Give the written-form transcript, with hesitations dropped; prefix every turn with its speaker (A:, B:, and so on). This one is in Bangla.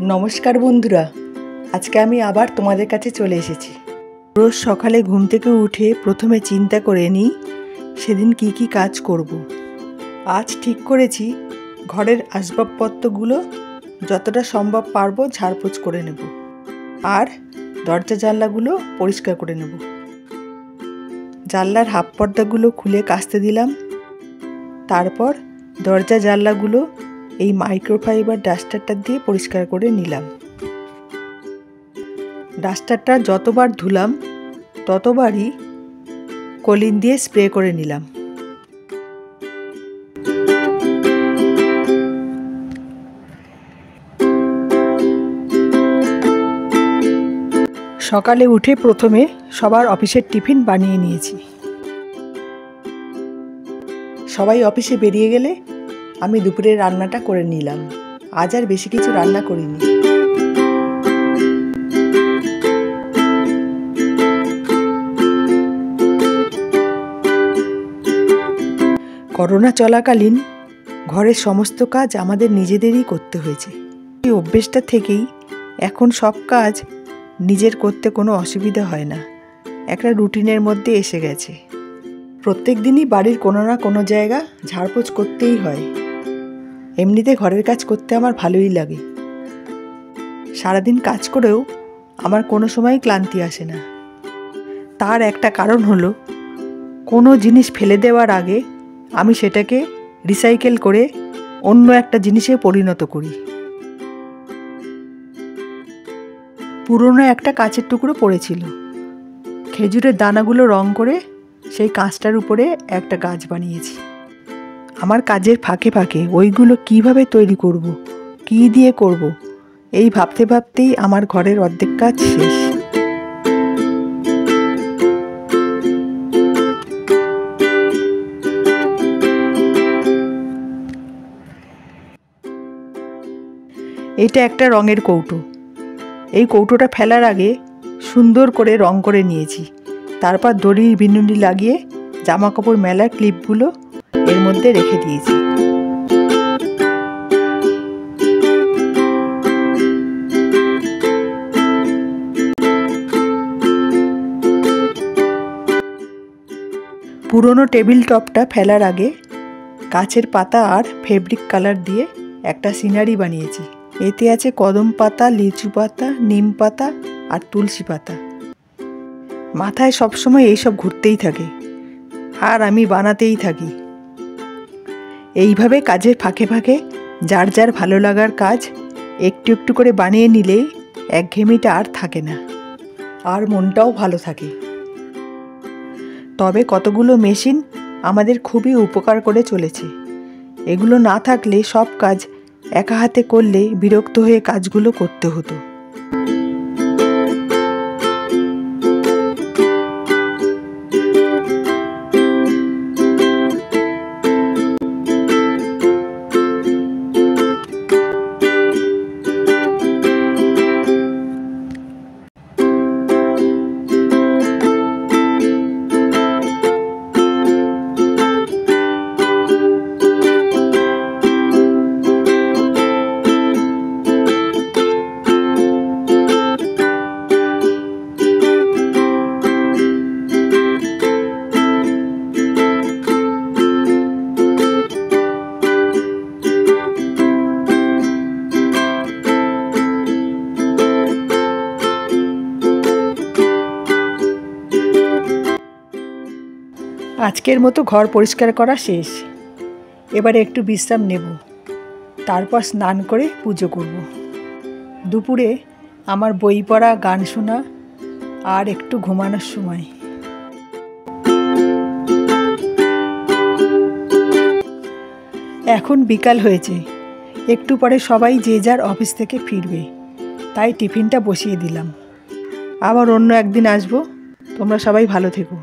A: নমস্কার বন্ধুরা, আজকে আমি আবার তোমাদের কাছে চলে এসেছি। রোজ সকালে ঘুম থেকে উঠে প্রথমে চিন্তা করে নিই সেদিন কি কি কাজ করব। আজ ঠিক করেছি ঘরের আসবাবপত্রগুলো যতটা সম্ভব পারবো ঝাড়পোছ করে নেব, আর দরজা জানলাগুলো পরিষ্কার করে নেব। জানলার হাফ পর্দাগুলো খুলে কাচতে দিলাম। তারপর দরজা জানলাগুলো এই মাইক্রোফাইবার ডাস্টারটা দিয়ে পরিষ্কার করে নিলাম। ডাস্টারটা যতবার ধুলাম ততবারই কলিন দিয়ে স্প্রে করে নিলাম। সকালে উঠে প্রথমে সবার অফিসের টিফিন বানিয়ে নিয়েছি। সবাই অফিসে বেরিয়ে গেলে আমি দুপুরে রান্নাটা করে নিলাম। আজ আর বেশি কিছু রান্না করিনি। করোনা চলাকালীন ঘরের সমস্ত কাজ আমাদের নিজেদেরই করতে হয়েছে। এই অভ্যেসটা থেকেই এখন সব কাজ নিজের করতে কোনো অসুবিধা হয় না, একটা রুটিনের মধ্যে এসে গেছে। প্রত্যেক দিনই বাড়ির কোনো না কোনো জায়গা ঝাড়পোছ করতেই হয়। এমনিতে ঘরের কাজ করতে আমার ভালোই লাগে। সারাদিন কাজ করেও আমার কোনো সময় ক্লান্তি আসে না। তার একটা কারণ হলো, কোনো জিনিস ফেলে দেওয়ার আগে আমি সেটাকে রিসাইকেল করে অন্য একটা জিনিসে পরিণত করি। পুরনো একটা কাঁচের টুকরো পড়েছিল, খেজুরের দানাগুলো রং করে সেই কাঁচটার উপরে একটা গাছ বানিয়েছি। আমার কাজের ফাঁকে ফাঁকে ওইগুলো কিভাবে তৈরি করব, কি দিয়ে করব, এই ভাবতে ভাবতেই আমার ঘরের অর্ধেক কাজ শেষ। এইটা একটা রঙের কৌটো। এই কৌটোটা ফেলার আগে সুন্দর করে রং করে নিয়েছি। তারপর দড়ির বিনুনি লাগিয়ে জামা কাপড় মেলার ক্লিপগুলো এর মধ্যে রেখে দিয়েছি। পুরনো টেবিল টপটা ফেলার আগে গাছের পাতা আর ফেব্রিক কালার দিয়ে একটা সিনারি বানিয়েছি। এতে আছে কদম পাতা, লিচু পাতা, নিম পাতা আর তুলসী পাতা। মাথায় সবসময় এইসব ঘুরতেই থাকে আর আমি বানাতেই থাকি। এইভাবে কাজের ফাঁকে ফাঁকে যার যার ভালো লাগার কাজ একটু একটু করে বানিয়ে নিলেই একঘেয়েমিটা আর থাকে না, আর মনটাও ভালো থাকে। তবে কতগুলো মেশিন আমাদের খুবই উপকার করে চলেছে। এগুলো না থাকলে সব কাজ একা হাতে করলে বিরক্ত হয়ে কাজগুলো করতে হতো। আজকের মতো ঘর পরিষ্কার করা শেষ। এবারে একটু বিশ্রাম নেব, তারপর স্নান করে পুজো করব। দুপুরে আমার বই পড়া, গান শোনা আর একটু ঘুমানোর সময়। এখন বিকাল হয়েছে, একটু পরে সবাই যে যার অফিস থেকে ফিরবে, তাই টিফিনটা বসিয়ে দিলাম। আবার অন্য একদিন আসবো। তোমরা সবাই ভালো থেকো।